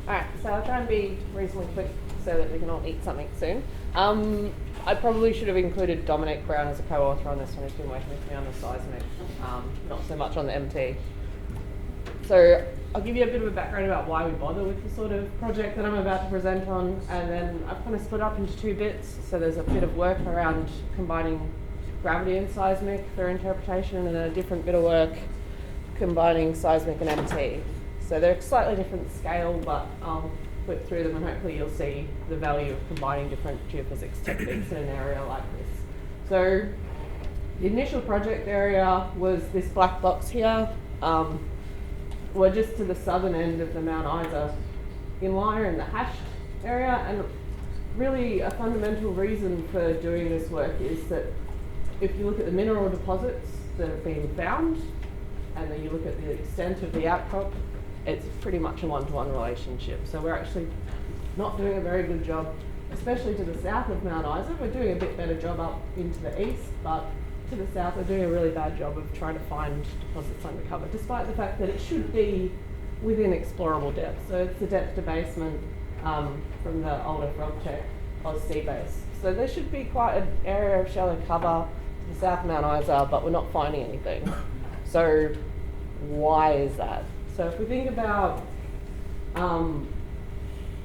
Alright, so I'll try and be reasonably quick so that we can all eat something soon. I probably should have included Dominic Brown as a co-author on this one. He's been working with me on the seismic, not so much on the MT. So I'll give you a bit of a background about why we bother with the sort of project that I'm about to present on, and then I've kind of split up into two bits. So there's a bit of work around combining gravity and seismic for interpretation, and then a different bit of work combining seismic and MT. So they're slightly different scale, but I'll flip through them and hopefully you'll see the value of combining different geophysics techniques in an area like this. So the initial project area was this black box here. We're just to the southern end of the Mount Isa inlier in the hashed area, and really a fundamental reason for doing this work is that if you look at the mineral deposits that have been found, and then you look at the extent of the outcrop, it's pretty much a one-to-one relationship. So we're actually not doing a very good job, especially to the south of Mount Isa. We're doing a bit better job up into the east, but to the south we're doing a really bad job of trying to find deposits undercover, despite the fact that it should be within explorable depth. So it's the depth debasement from the older FrogTech Oz sea base. So there should be quite an area of shallow cover to the south of Mount Isa, but we're not finding anything. So why is that? So if we think about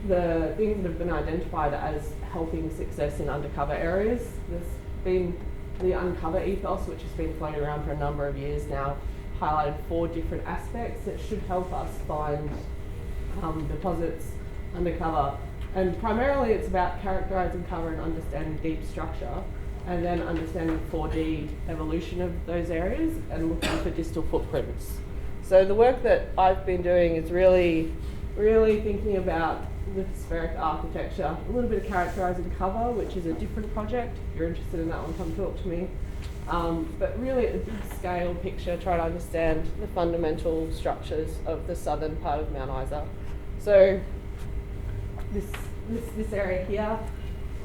the things that have been identified as helping success in undercover areas, there's been the uncover ethos, which has been floating around for a number of years now, highlighted 4 different aspects that should help us find deposits undercover. And primarily it's about characterising cover and understanding deep structure, and then understanding 4D evolution of those areas and looking for distal footprints. So the work that I've been doing is really thinking about lithospheric architecture, a little bit of characterising cover, which is a different project. If you're interested in that one, come talk to me. But really at a big scale picture, try to understand the fundamental structures of the southern part of Mount Isa. So this area here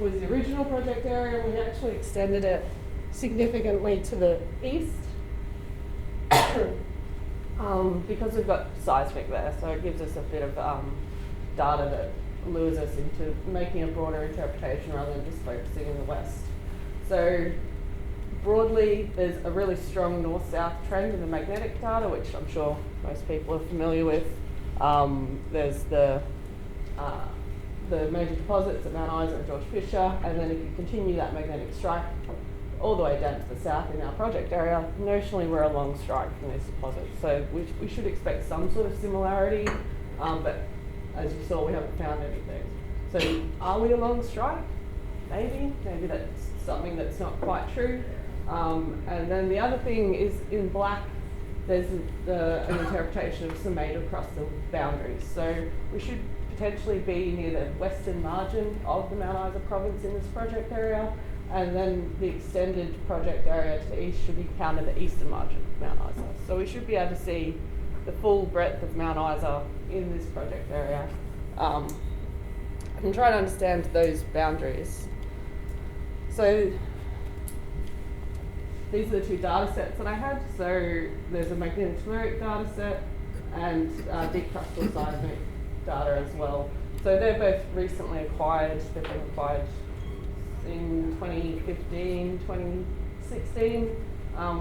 was the original project area. We actually extended it significantly to the east because we've got seismic there, so it gives us a bit of data that lures us into making a broader interpretation rather than just focusing in the west. So broadly, there's a really strong north-south trend in the magnetic data, which I'm sure most people are familiar with. There's the major deposits at Mount Isa and George Fisher, and then if you continue that magnetic strike all the way down to the south in our project area, notionally we're a long strike from these deposits. So we should expect some sort of similarity, but as you saw, we haven't found anything. So are we a long strike? Maybe that's something that's not quite true. And then the other thing is in black, there's an interpretation of some major crustal boundaries. So we should potentially be near the western margin of the Mount Isa province in this project area, and then the extended project area to the east should be counted the eastern margin of Mount Isa. So we should be able to see the full breadth of Mount Isa in this project area and try to understand those boundaries. So these are the 2 data sets that I had. So there's a magnetotelluric data set and deep crustal seismic data as well. So they're both recently acquired. They've been acquired in 2015, 2016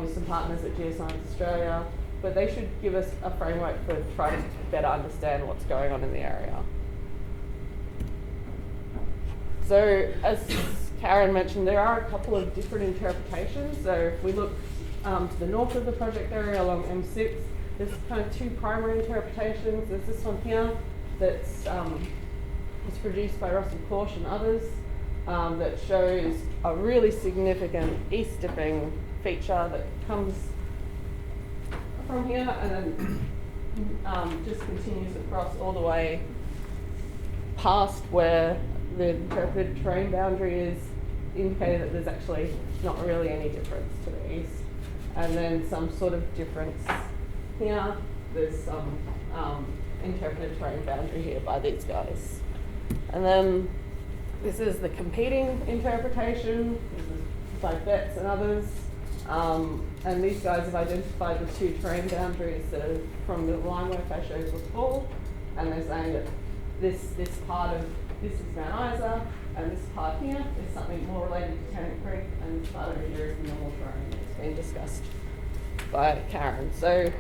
with some partners at Geoscience Australia, but they should give us a framework for trying to better understand what's going on in the area. So as Karen mentioned, there are a couple of different interpretations. So if we look to the north of the project area along M6, there's kind of 2 primary interpretations. There's this one here that's was produced by Russell Korsch and others that shows a really significant east dipping feature that comes from here and then just continues across all the way past where the interpreted terrain boundary is, indicating that there's actually not really any difference to the east. And then some sort of difference here. There's some interpreted terrain boundary here by these guys. And then this is the competing interpretation. This is by Betts and others. And these guys have identified the 2 terrain boundaries that are from the line where fascios were full, and they're saying that this is Mount Isa, and this part here is something more related to Tennant Creek, and this part over here is the normal terrain that's being discussed by Karen. So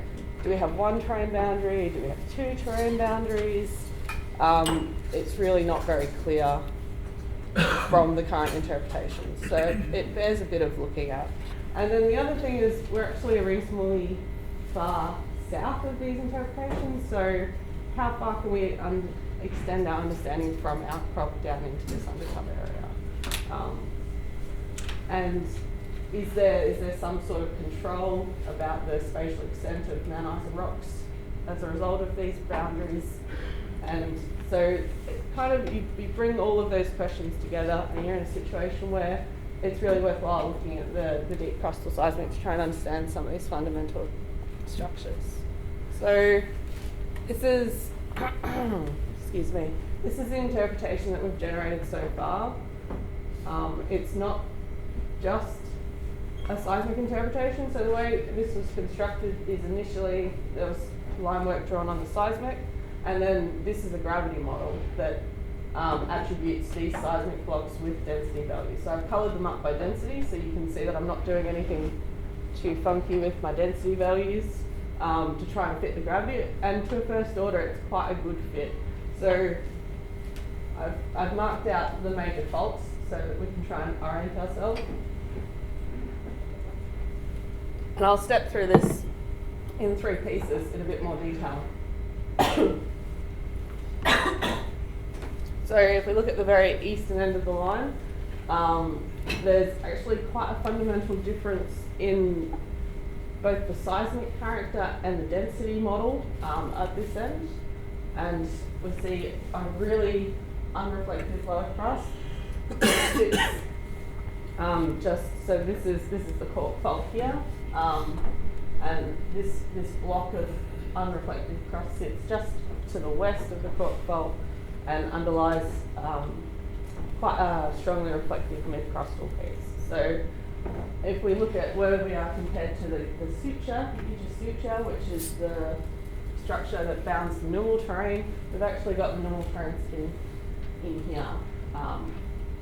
do we have one terrain boundary? Do we have two terrain boundaries? It's really not very clear from the current interpretation. So it bears a bit of looking at. And then the other thing is we're actually reasonably far south of these interpretations. So how far can we extend our understanding from outcrop down into this undercover area? And is there some sort of control about the spatial extent of Mount Isa rocks as a result of these boundaries? And so it kind of, you bring all of those questions together, and you're in a situation where it's really worthwhile looking at the deep crustal seismic to try and understand some of these fundamental structures. So this is, excuse me, this is the interpretation that we've generated so far. It's not just a seismic interpretation. So the way this was constructed is initially there was line work drawn on the seismic, and then this is a gravity model that attributes these seismic blocks with density values. So I've coloured them up by density, so you can see that I'm not doing anything too funky with my density values to try and fit the gravity. And to a first order, it's quite a good fit. So I've marked out the major faults so that we can try and orient ourselves. And I'll step through this in 3 pieces in a bit more detail. So if we look at the very eastern end of the line, there's actually quite a fundamental difference in both the seismic character and the density model at this end. And we see a really unreflective lower crust. So this is the cork fault here, and this block of unreflective crust sits just to the west of the cork fault and underlies quite a strongly reflective mid-crustal piece. So if we look at where we are compared to the suture, the suture, which is the structure that bounds the normal terrain, we've actually got the normal terrain skin in here,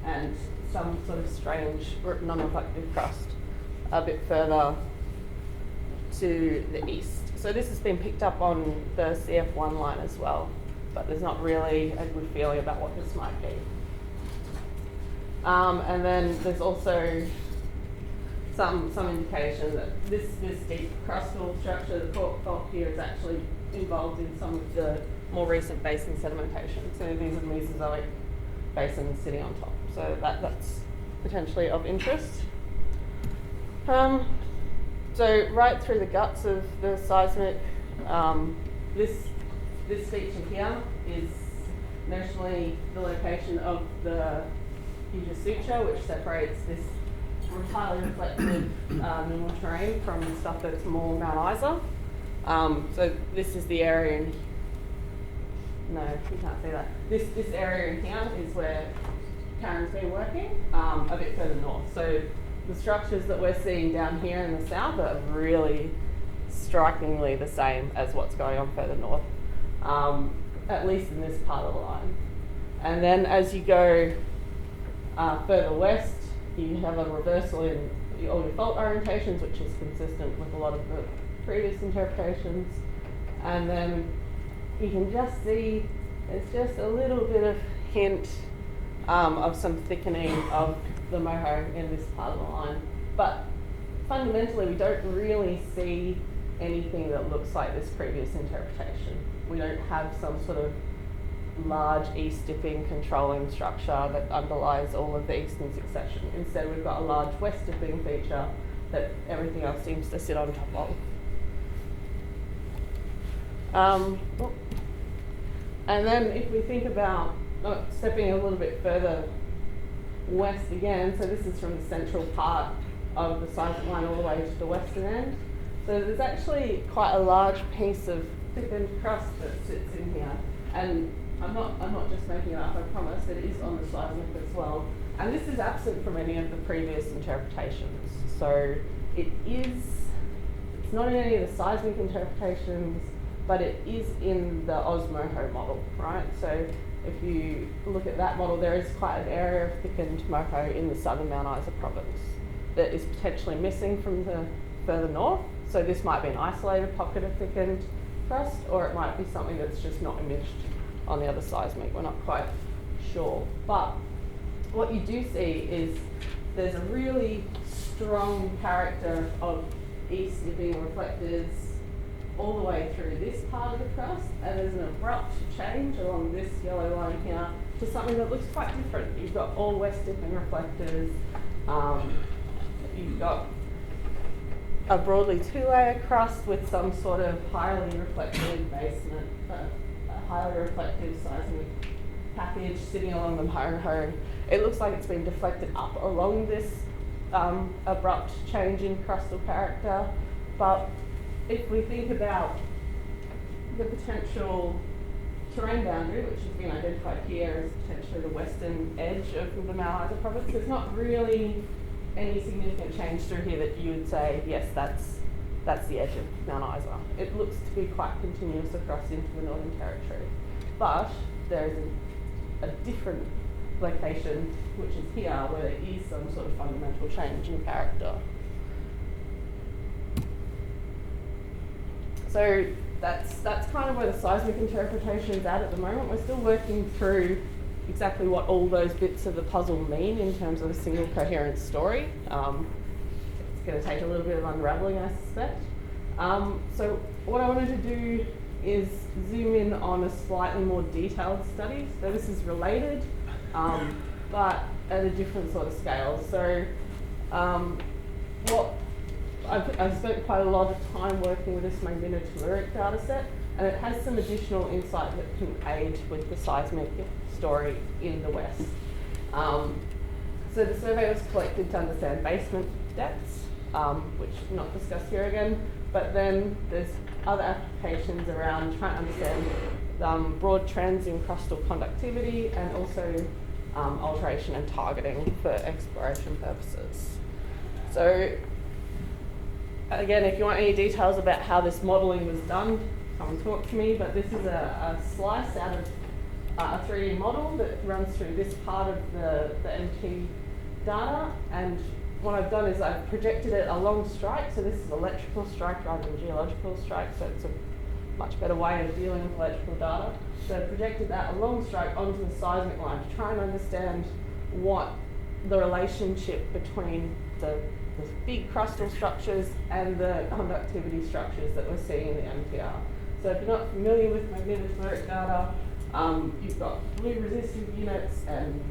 and some sort of strange non-reflective crust a bit further to the east. So this has been picked up on the CF1 line as well, but there's not really a good feeling about what this might be. And then there's also some indication that this deep crustal structure, the cork fault here, is actually involved in some of the more recent basin sedimentation. So these are Mesozoic basins sitting on top. So that's potentially of interest. So right through the guts of the seismic, this feature here is notionally the location of the future suture, which separates this highly reflective normal terrain from stuff that's more Mount Isa. So this is the area in, no, you can't see that. This area in here is where Karen's been working, a bit further north. So the structures that we're seeing down here in the south are really strikingly the same as what's going on further north, at least in this part of the line. And then as you go further west, you have a reversal in all your fault orientations, which is consistent with a lot of the previous interpretations. And then you can just see there's just a little bit of hint of some thickening of the moho in this part of the line. But fundamentally, we don't really see anything that looks like this previous interpretation. We don't have some sort of large east dipping controlling structure that underlies all of the eastern succession. Instead, we've got a large west dipping feature that everything else seems to sit on top of. And then if we think about stepping a little bit further west again, so this is from the central part of the seismic line all the way to the western end. So there's actually quite a large piece of thickened crust that sits in here. And I'm not just making it up, I promise, it is on the seismic as well. And this is absent from any of the previous interpretations. So it's not in any of the seismic interpretations, but it is in the Osmoho model, right? So if you look at that model, there is quite an area of thickened moho in the southern Mount Isa province that is potentially missing from the further north. So this might be an isolated pocket of thickened crust, or it might be something that's just not imaged on the other seismic. We're not quite sure. But what you do see is there's a really strong character of east living reflectors all the way through this part of the crust, and there's an abrupt change along this yellow line here to something that looks quite different. You've got all west dipping reflectors, you've got a broadly two-layer crust with some sort of highly reflective basement, a highly reflective seismic package sitting along the moho. It looks like it's been deflected up along this abrupt change in crustal character, but if we think about the potential terrain boundary, which has been identified here as potentially the western edge of the Mount Isa province, there's not really any significant change through here that you would say, yes, that's the edge of Mount Isa. It looks to be quite continuous across into the Northern Territory. But there is a different location, which is here, where there is some sort of fundamental change in character. So that's kind of where the seismic interpretation is at the moment. We're still working through exactly what all those bits of the puzzle mean in terms of a single coherent story. It's going to take a little bit of unravelling, I suspect. So what I wanted to do is zoom in on a slightly more detailed study. So this is related, but at a different sort of scale. So I've spent quite a lot of time working with this magnetotelluric dataset, and it has some additional insight that can aid with the seismic story in the west. So the survey was collected to understand basement depths, which we'll not discuss here again, but then there's other applications around trying to understand broad trends in crustal conductivity and also alteration and targeting for exploration purposes. So again, if you want any details about how this modelling was done, come and talk to me, but this is a slice out of a 3D model that runs through this part of the MT data, and what I've done is I've projected it along strike, so this is electrical strike rather than geological strike, so it's a much better way of dealing with electrical data. So I've projected that along strike onto the seismic line to try and understand what the relationship between the big crustal structures and the conductivity structures that we're seeing in the MTR. So if you're not familiar with magnetotelluric data, you've got blue resistive units and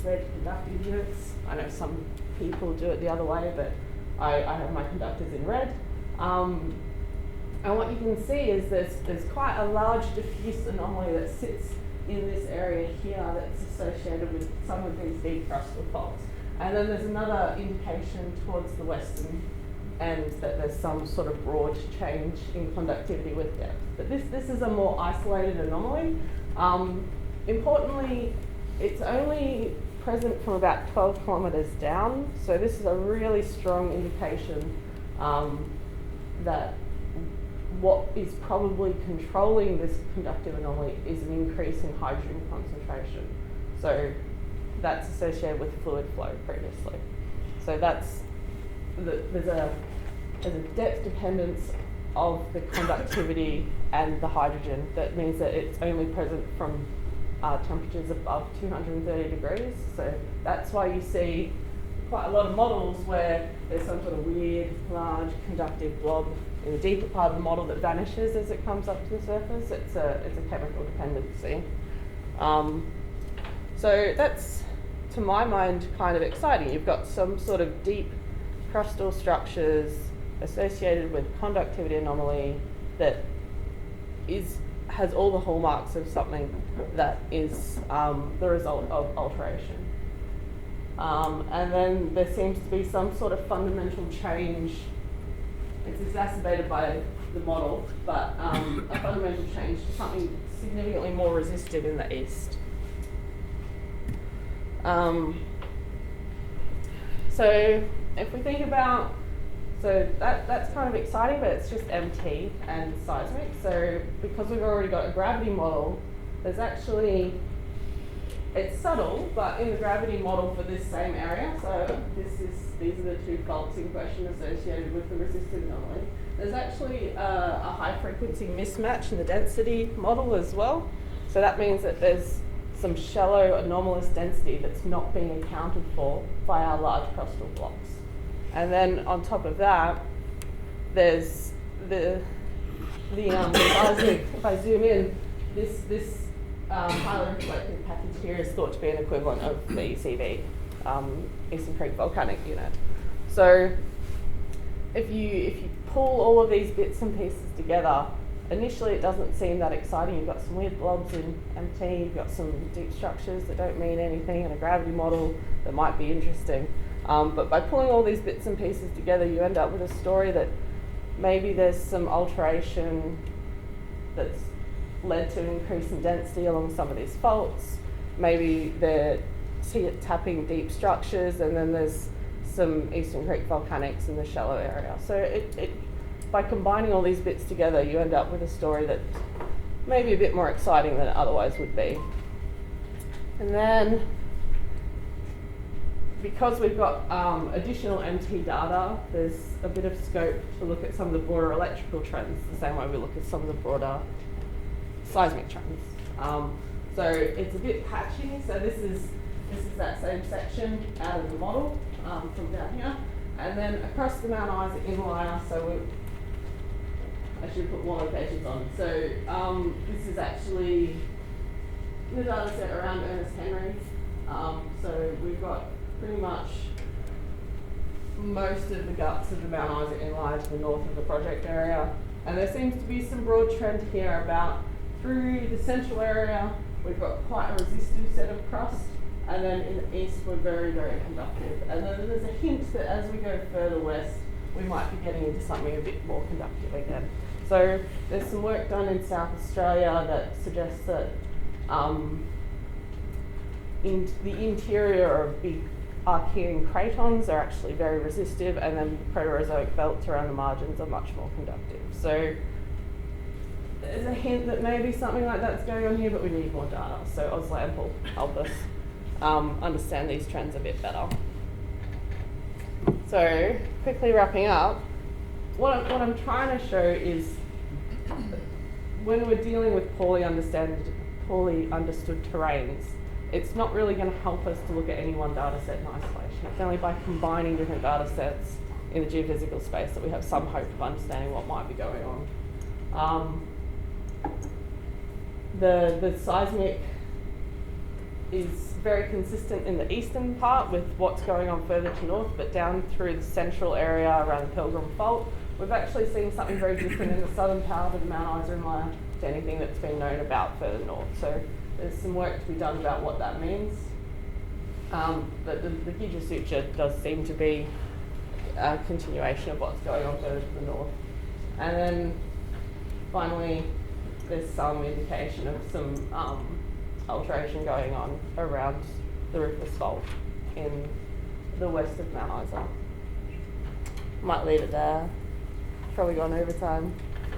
red conductive units. I know some people do it the other way, but I have my conductors in red. And what you can see is there's quite a large diffuse anomaly that sits in this area here that's associated with some of these deep crustal faults. And then there's another indication towards the western end that there's some sort of broad change in conductivity with depth. But this is a more isolated anomaly. Importantly, it's only present from about 12 kilometres down, so this is a really strong indication that what is probably controlling this conductive anomaly is an increase in hydrogen concentration. So that's associated with fluid flow previously. So there's a depth dependence of the conductivity and the hydrogen that means that it's only present from temperatures above 230 degrees. So that's why you see quite a lot of models where there's some sort of weird, large conductive blob in the deeper part of the model that vanishes as it comes up to the surface. It's a chemical dependency. So that's, to my mind, kind of exciting. You've got some sort of deep crustal structures associated with conductivity anomaly that has all the hallmarks of something that is the result of alteration. And then there seems to be some sort of fundamental change. It's exacerbated by the model, but a fundamental change to something significantly more resistive in the east. So if we think about So that's kind of exciting, but it's just MT and seismic. So because we've already got a gravity model, there's actually, it's subtle, but in the gravity model for this same area, so these are the two faults in question associated with the resistive anomaly. There's actually a high frequency mismatch in the density model as well. So that means that there's some shallow anomalous density that's not being accounted for by our large crustal blocks. And then on top of that, there's the seismic. If I zoom in, this highly reflective package here is thought to be an equivalent of the ECV, Eastern Creek Volcanic Unit. So if you pull all of these bits and pieces together, initially it doesn't seem that exciting. You've got some weird blobs in MT, you've got some deep structures that don't mean anything in a gravity model that might be interesting. But by pulling all these bits and pieces together, you end up with a story that maybe there's some alteration that's led to an increase in density along some of these faults. Maybe they're tapping deep structures, and then there's some Eastern Creek volcanics in the shallow area. So by combining all these bits together, you end up with a story that's maybe a bit more exciting than it otherwise would be. And then, because we've got additional MT data, there's a bit of scope to look at some of the broader electrical trends, the same way we look at some of the broader seismic trends. So it's a bit patchy, so this is that same section out of the model from down here. And then across the Mount Isa inlier, so I should put more locations on. So this is actually the data set around Ernest Henry. So we've got pretty much most of the guts of the Mount Isa inlier to the north of the project area. And there seems to be some broad trend here about through the central area, we've got quite a resistive set of crust. And then in the east, we're very, very conductive. And then there's a hint that as we go further west, we might be getting into something a bit more conductive again. So there's some work done in South Australia that suggests that in the interior of big Archean cratons are actually very resistive, and then Proterozoic belts around the margins are much more conductive. So there's a hint that maybe something like that's going on here, but we need more data. So Auslan will help us understand these trends a bit better. So quickly wrapping up, what I'm trying to show is when we're dealing with poorly understood terrains, it's not really going to help us to look at any one data set in isolation. It's only by combining different data sets in the geophysical space that we have some hope of understanding what might be going on. The seismic is very consistent in the eastern part with what's going on further to north, but down through the central area around the Pilgrim Fault, we've actually seen something very different in the southern part of the Mount Isa inlier to anything that's been known about further north. So there's some work to be done about what that means. But the Gija Suture does seem to be a continuation of what's going on further to the north. And then finally, there's some indication of some alteration going on around the Rufus Fault in the west of Mount Isa. Might leave it there. Probably gone over time.